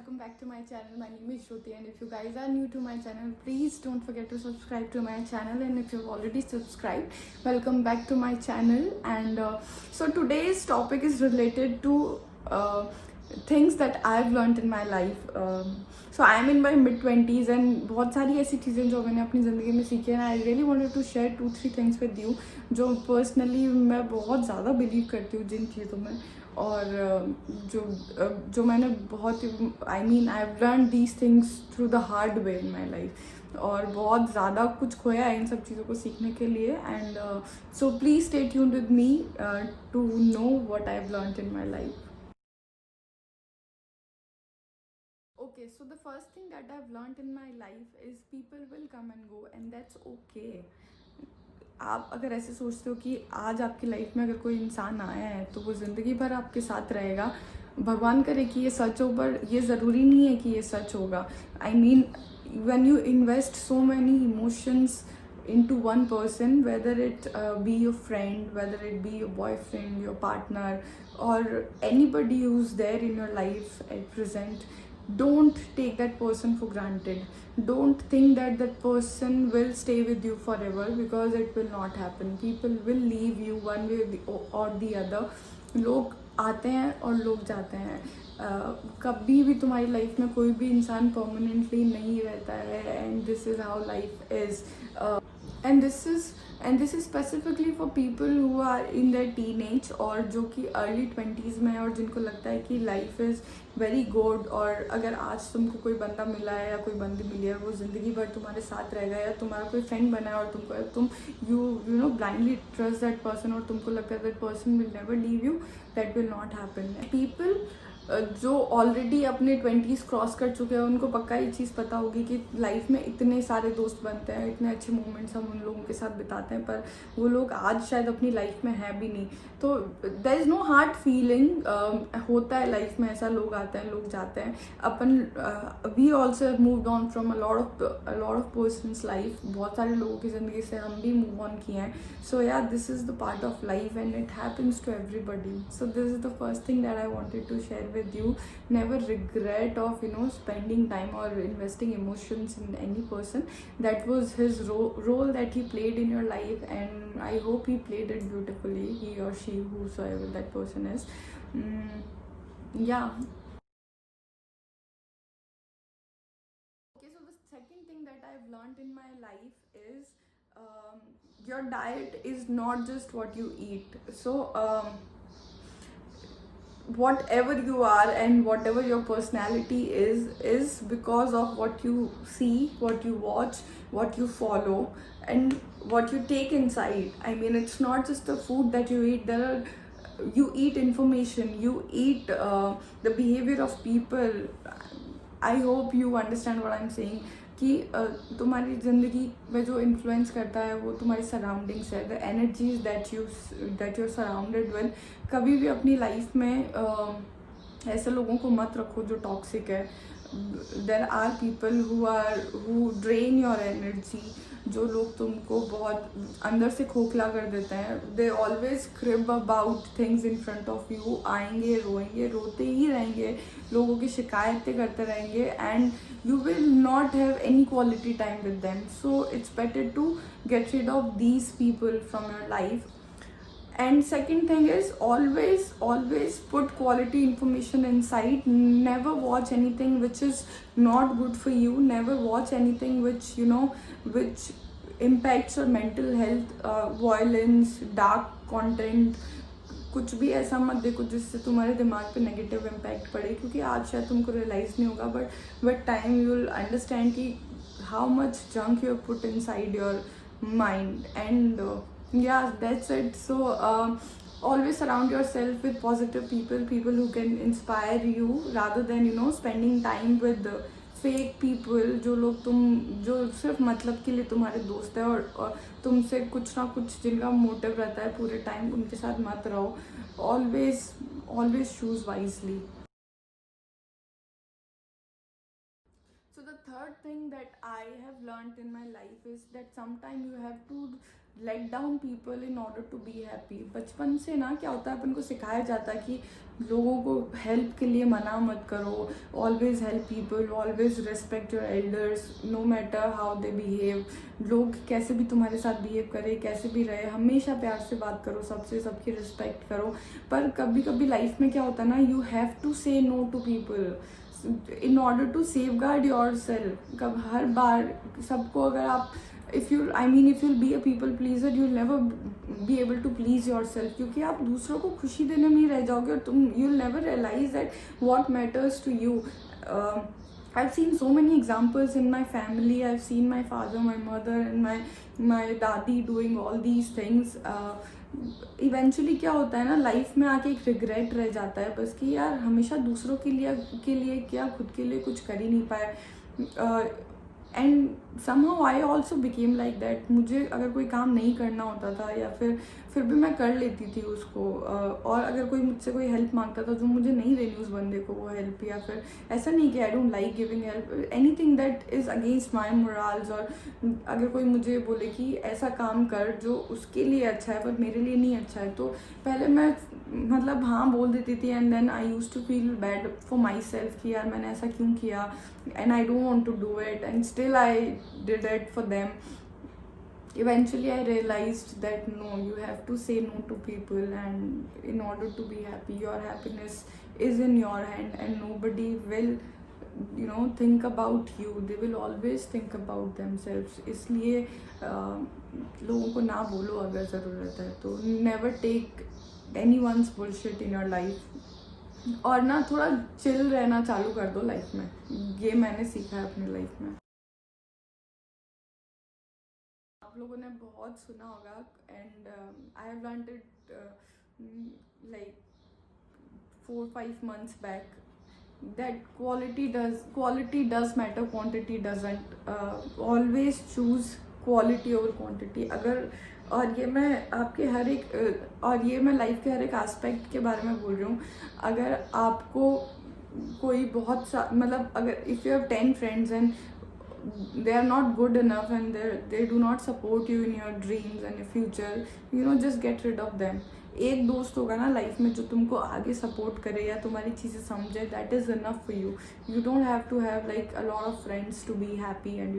welcome back to my channel. My name is Shruti, and if you guys are new to my channel, please don't forget to subscribe to my channel, and if you've already subscribed, welcome back to my channel. And so today's topic is related to things that I've learned in my life. So I'm in my mid-20s and बहुत सारी ऐसी चीज़ें जो मैंने अपनी ज़िंदगी में सीखी हैं. I really wanted to share 2-3 things with you जो personally मैं बहुत ज़्यादा बिलीव करती हूँ जिन चीज़ों में, और जो मैंने बहुत I have learn these things through the hard way in my life, और बहुत ज़्यादा कुछ खोया है इन सब चीज़ों को सीखने के लिए. And so please stay tuned with me to know what I have learned in my life. Okay, so the first thing that I've learned in my life is people will come and go and that's okay. आप अगर ऐसे सोचते हो कि आज आपकी life में अगर कोई इंसान आया है तो वो ज़िंदगी भर आपके साथ रहेगा, भगवान करे कि ये सच हो, पर ये ज़रूरी नहीं है कि ये सच होगा. I mean when you invest so many emotions into one person, whether it be your friend, whether it be your boyfriend, your partner, or anybody who's there in your life at present, don't take that person for granted. Don't think that that person will stay with you forever, because it will not happen. People will leave you one way or the other. लोग आते हैं और लोग जाते हैं. कभी भी तुम्हारी लाइफ में कोई भी इंसान परमानेंटली नहीं रहता है, and this is how life is. And this is specifically for people who are in their teenage, और जो कि अर्ली 20s में है और जिनको लगता है कि लाइफ इज़ वेरी गुड, और अगर आज तुमको कोई बंदा मिला है या कोई बंदी मिली है, वो ज़िंदगी भर तुम्हारे साथ रहेगा, या तुम्हारा कोई फ्रेंड बना है और तुम you know blindly trust that person, और तुमको लगता है that person will never leave you, that will not happen. People जो ऑलरेडी अपने 20s क्रॉस कर चुके हैं उनको पक्का ये चीज़ पता होगी कि लाइफ में इतने सारे दोस्त बनते हैं, इतने अच्छे मोमेंट्स हम उन लोगों के साथ बिताते हैं, पर वो लोग आज शायद अपनी लाइफ में है भी नहीं. तो there is no hard feeling. होता है लाइफ में ऐसा, लोग आते हैं लोग जाते हैं. अपन we also have moved on from a lot of person's life. बहुत सारे लोगों की ज़िंदगी से हम भी मूव ऑन किए हैं. So yeah this is the part of life and it happens to everybody. So this is the first thing that I wanted to share with you. Never regret of spending time or investing emotions in any person. That was his role that he played in your life, and I hope he played it beautifully, he or she, whosoever that person is. Yeah. Okay, so the second thing that I've learned in my life is your diet is not just what you eat. So whatever you are and whatever your personality is because of what you see, what you watch, what you follow, and what you take inside. I mean, it's not just the food that you eat. You eat information, you eat the behavior of people. I hope you understand what I'm saying. कि तुम्हारी ज़िंदगी में जो influence करता है वो तुम्हारी surroundings है, the energies that you are surrounded with. कभी भी अपनी लाइफ में ऐसे लोगों को मत रखो जो टॉक्सिक है. There are people who drain your energy. जो लोग तुमको बहुत अंदर से खोखला कर देते हैं. They always crib about things in front of you. आएंगे, रोएंगे, रोते ही रहेंगे, लोगों की शिकायतें करते रहेंगे, and you will not have any quality time with them. So it's better to get rid of these people from your life. And second thing is always put quality information inside. Never watch anything which is not good for you. Never watch anything which impacts your mental health. Violence, dark content, कुछ भी ऐसा मत देखो जिससे तुम्हारे दिमाग पे negative impact पड़े, क्योंकि आज शायद तुमको रियलाइज़ नहीं होगा, but time you will understand कि how much junk you have put inside your mind. And yeah that's it. So always surround yourself with positive people who can inspire you, rather than spending time with fake people. जो लोग जो सिर्फ मतलब के लिए तुम्हारे दोस्त है, और तुमसे कुछ ना कुछ जिनका मोटिव रहता है पूरे टाइम, उनके साथ मत रहो. Always choose wisely. So the third thing that I have learned in my life is that sometimes you have to let down people in order to be happy. बचपन से ना क्या होता है, अपन को सिखाया जाता है कि लोगों को हेल्प के लिए मना मत करो, always help people, always respect your elders, no matter how they behave. लोग कैसे भी तुम्हारे साथ बिहेव करे, कैसे भी रहे, हमेशा प्यार से बात करो सबसे, सबकी रिस्पेक्ट करो. पर कभी कभी लाइफ में क्या होता है ना, you have to say no to people in order to safeguard yourself. कब हर बार सबको अगर आप if you'll be a people pleaser, you'll never be able to please yourself, क्योंकि आप दूसरों को खुशी देने में ही रह जाओगे और you'll never realize that what matters to you. I've seen so many examples in my family. I've seen my father, my mother and my dadi doing all these things. Eventually क्या होता है ना, लाइफ में आके एक regret रह जाता है बस कि यार हमेशा दूसरों के लिए क्या खुद के लिए कुछ कर ही नहीं पाए. And somehow I also became like that. मुझे अगर कोई काम नहीं करना होता था या फिर भी मैं कर लेती थी उसको. और अगर कोई मुझसे कोई हेल्प मांगता था जो मुझे नहीं देनी उस बंदे को वो हेल्प, या फिर ऐसा नहीं कि आई don't like giving help, anything that is against my morals. और अगर कोई मुझे बोले कि ऐसा काम कर जो उसके लिए अच्छा है पर मेरे लिए नहीं अच्छा है, तो पहले मैं मतलब हाँ बोल देती थी. And then I use to feel bad for myself कि यार मैंने ऐसा क्यों किया, and I don't want to do it, and still I did it for them. Eventually I realized that no, you have to say no to people, and in order to be happy, your happiness is in your hand and nobody will think about you. They will always think about themselves. इसलिए लोगों को ना बोलो अगर ज़रूरत है तो. never take anyone's bullshit in your life. और ना थोड़ा चिल रहना चालू कर दो लाइफ में. ये मैंने सीखा है अपनी लाइफ में. आप लोगों ने बहुत सुना होगा, and I have learned it like 4-5 months back that quality does matter, quantity doesn't. Always choose quality over quantity. अगर और ये मैं आपके हर एक और ये मैं लाइफ के हर एक एस्पेक्ट के बारे में बोल रही हूँ. अगर आपको कोई बहुत सा मतलब अगर if you have 10 friends and they are not good enough and they do not support you in your dreams and your future, just get rid of them. एक दोस्त होगा ना लाइफ में जो तुमको आगे सपोर्ट करे या तुम्हारी चीज़ें समझे, that is enough for you. You don't have to have like a lot of friends to be happy and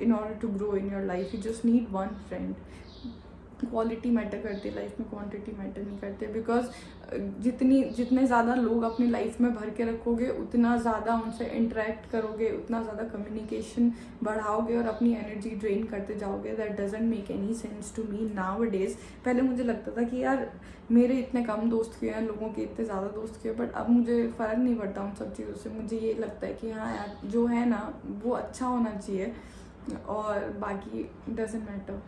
in order to grow in your life. You just need one friend. Quality matter करती है life में, quantity matter नहीं करते. Because जितने ज़्यादा लोग अपनी life में भर के रखोगे उतना ज़्यादा उनसे इंटरेक्ट करोगे, उतना ज़्यादा कम्युनिकेशन बढ़ाओगे और अपनी एनर्जी ड्रेन करते जाओगे. That doesn't make any sense to me nowadays. पहले मुझे लगता था कि यार मेरे इतने कम दोस्त क्यों हैं, लोगों के इतने ज़्यादा दोस्त क्यों, बट अब मुझे फ़र्क नहीं पड़ता उन सब चीज़ों से. मुझे ये लगता है कि हाँ यार जो है ना वो अच्छा होना चाहिए और बाकी डजंट मैटर.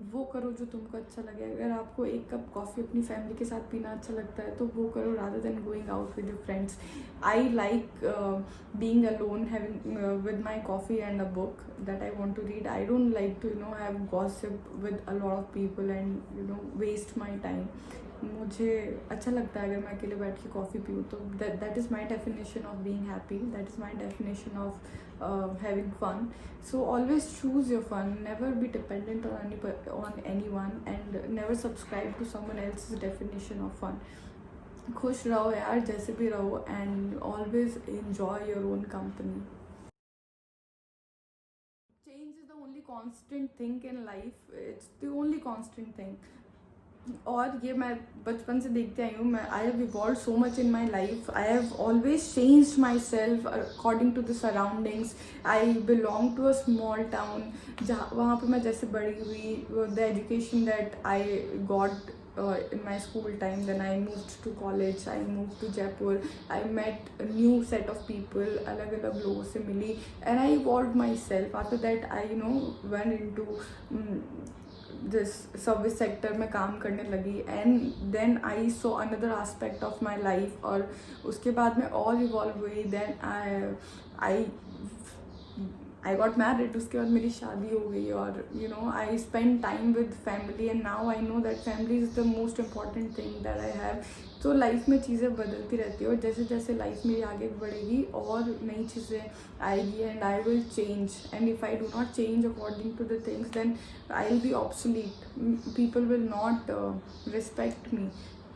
वो करो जो तुमको अच्छा लगे. अगर आपको एक कप कॉफ़ी अपनी फैमिली के साथ पीना अच्छा लगता है तो वो करो rather than going out with your friends. I like being alone having with my coffee and a book that I want to read. I don't like to have gossip with a lot of people and waste my time. मुझे अच्छा लगता है अगर मैं अकेले बैठ के coffee पीऊँ तो. That is my definition of being happy. That is my definition of having fun. So always choose your fun. Never be dependent on anyone and never subscribe to someone else's definition of fun. खुश रहो यार जैसे भी रहो and always enjoy your own company. Change is the only constant thing in life. It's the only constant thing. और ये मैं बचपन से देखते आई हूँ. मैं I have evolve so much in my life. I have always change myself according to the surroundings. I belong to a small town जहाँ वहाँ पे मैं जैसे बड़ी हुई. The education that I got in my school time, then I moved to college, I moved to Jaipur, I met a new set of people, अलग अलग लोगों से मिली, and I evolved myself. After that I went into this service sector में काम करने लगी, and then I saw another aspect of my life. और उसके बाद मैं और evolve हुई. then I got married. उसके बाद मेरी शादी हो गई और I spend time with family and now I know that family is the most important thing that I have. तो लाइफ में चीज़ें बदलती रहती है, और जैसे जैसे लाइफ मेरी आगे बढ़ेगी और नई चीज़ें आएगी, and I will change, and if I do not change according to the things then I will be obsolete, people will not respect me,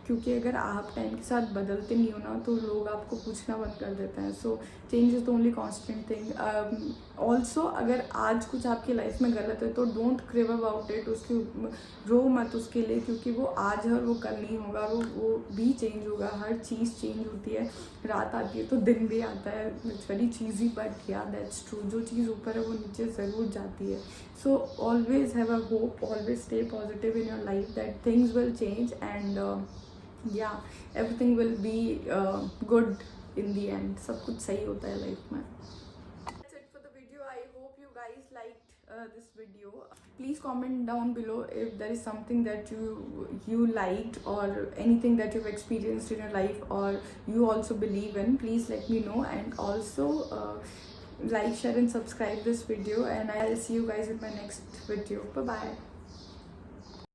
क्योंकि अगर आप टाइम के साथ बदलते नहीं हो ना तो लोग आपको पूछना बंद कर देते हैं. So change is the only constant thing. Also अगर आज कुछ आपकी लाइफ में गलत है तो डोंट क्रिव अबाउट इट, उसकी रो मत उसके लिए, क्योंकि वो आज है और वो कल नहीं होगा, वो भी चेंज होगा. हर चीज़ चेंज होती है, रात आती है तो दिन भी आता है. इट्स वेरी चीज़ी बट या दैट्स ट्रू. जो चीज़ ऊपर है वो नीचे ज़रूर जाती है. So always have a hope, always stay positive in your life that things will change, and yeah, everything will be good in the end. सब कुछ सही होता है लाइफ में. That's it for the video. I hope you guys liked this video. Please comment down below if there is something that you liked, or anything that you've experienced in your life or you also believe in. Please let me know, and also like, share and subscribe this video, and I'll see you guys in my next video. Bye bye.